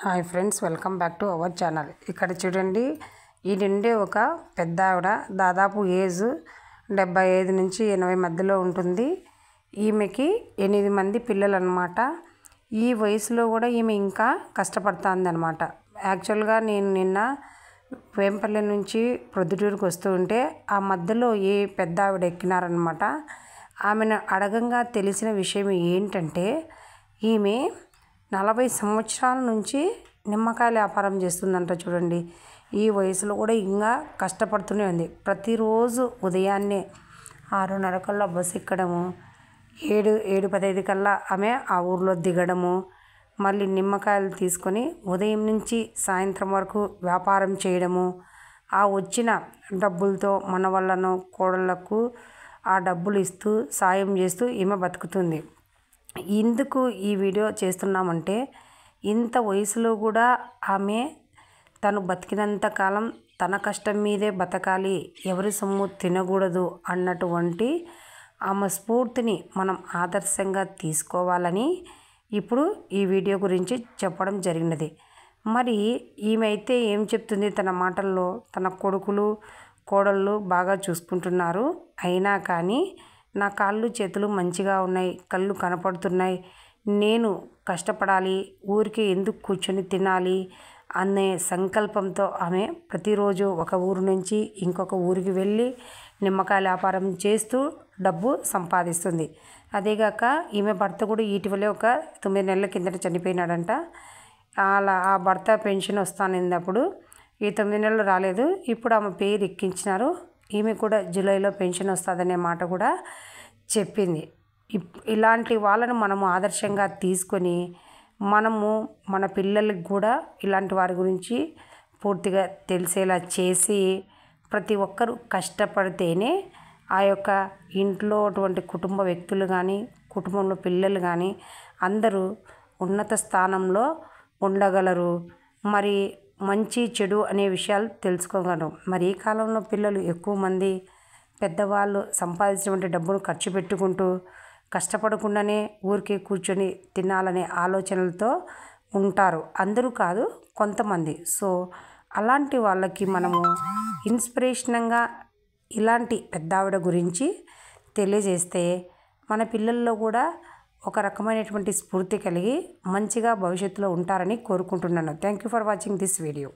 Hi friends, welcome back to our channel. ఇక్కడ చూడండి, ఈ నిండే ఒక పెద్ద ఆవిడ, దాదాపు ఏజ్ 75 నుంచి 80 మధ్యలో ఉంటుంది. ఈమెకి 8 మంది పిల్లలు అన్నమాట. ఈ వయసులో కూడా ఈమె ఇంకా కష్టపడుతుంది అన్నమాట. యాక్చువల్గా నేను నిన్న వేంపల్లి నుంచి ప్రొద్దుటూరుకు వస్తూ ఉంటే ఆ మధ్యలో ఏ పెద్ద ఆవిడ ఎక్కినారనమాట. ఆమెను అడగంగా తెలిసిన విషయం ఏంటంటే, ఈమె 40 సంవత్సరాల నుంచి నిమ్మకాయల వ్యాపారం చేస్తుందంట. చూడండి, ఈ వయసులో కూడా ఇంకా కష్టపడుతూనే ఉంది. ప్రతిరోజు ఉదయాన్నే 6:30 కల్లా బస్సు ఎక్కడము, 7:15 కల్లా ఆమె ఆ ఊర్లో దిగడము, మళ్ళీ నిమ్మకాయలు తీసుకొని ఉదయం నుంచి సాయంత్రం వరకు వ్యాపారం చేయడము, ఆ వచ్చిన డబ్బులతో మన వాళ్ళను కోడళ్ళకు ఆ డబ్బులు ఇస్తూ సాయం చేస్తూ ఈమె బతుకుతుంది. ఎందుకు ఈ వీడియో చేస్తున్నామంటే, ఇంత వయసులో కూడా ఆమె తను బతికినంత కాలం తన కష్టం మీదే బతకాలి, ఎవరి సొమ్ము తినకూడదు అన్నటువంటి ఆమె స్ఫూర్తిని మనం ఆదర్శంగా తీసుకోవాలని ఇప్పుడు ఈ వీడియో గురించి చెప్పడం జరిగినది. మరి ఈమె అయితే ఏం చెప్తుంది తన మాటల్లో, తన కొడుకులు కోడళ్ళు బాగా చూసుకుంటున్నారు, అయినా కానీ నా కాళ్ళు చేతులు మంచిగా ఉన్నాయి, కళ్ళు కనపడుతున్నాయి, నేను కష్టపడాలి, ఊరికి ఎందుకు కూర్చొని తినాలి అనే సంకల్పంతో ఆమె ప్రతిరోజు ఒక ఊరు నుంచి ఇంకొక ఊరికి వెళ్ళి నిమ్మకాయల వ్యాపారం చేస్తూ డబ్బు సంపాదిస్తుంది. అదేగాక ఈమె భర్త కూడా ఇటీవలే ఒక 9 నెలల కిందట చనిపోయినాడంట. అలా ఆ భర్త పెన్షన్ వస్తానప్పుడు ఈ 9 నెలలు రాలేదు. ఇప్పుడు ఆమె పేరు ఎక్కించినారు. ఈమె కూడా జూలైలో పెన్షన్ వస్తుందనే మాట కూడా చెప్పింది. ఇలాంటి వాళ్ళని మనము ఆదర్శంగా తీసుకొని మనము మన పిల్లలకి కూడా ఇలాంటి వారి గురించి పూర్తిగా తెలిసేలా చేసి, ప్రతి ఒక్కరూ కష్టపడితేనే ఆ యొక్క ఇంట్లో అటువంటి కుటుంబ వ్యక్తులు కానీ, కుటుంబంలో పిల్లలు కానీ అందరూ ఉన్నత స్థానంలో ఉండగలరు. మరి మంచి చెడు అనే విషయాలు తెలుసుకోగలరు. మరి ఈ కాలంలో పిల్లలు ఎక్కువ మంది పెద్దవాళ్ళు సంపాదించినటువంటి డబ్బును ఖర్చు పెట్టుకుంటూ కష్టపడకుండానే ఊరికే కూర్చొని తినాలనే ఆలోచనలతో ఉంటారు. అందరూ కాదు, కొంతమంది. సో అలాంటి వాళ్ళకి మనము ఇన్స్పిరేషన్గా ఇలాంటి పెద్ద ఆవిడ గురించి తెలియజేస్తే మన పిల్లల్లో కూడా ఒక రకమైనటువంటి స్ఫూర్తి కలిగి మంచిగా భవిష్యత్తులో ఉంటారని కోరుకుంటున్నాను. Thank you for watching this video.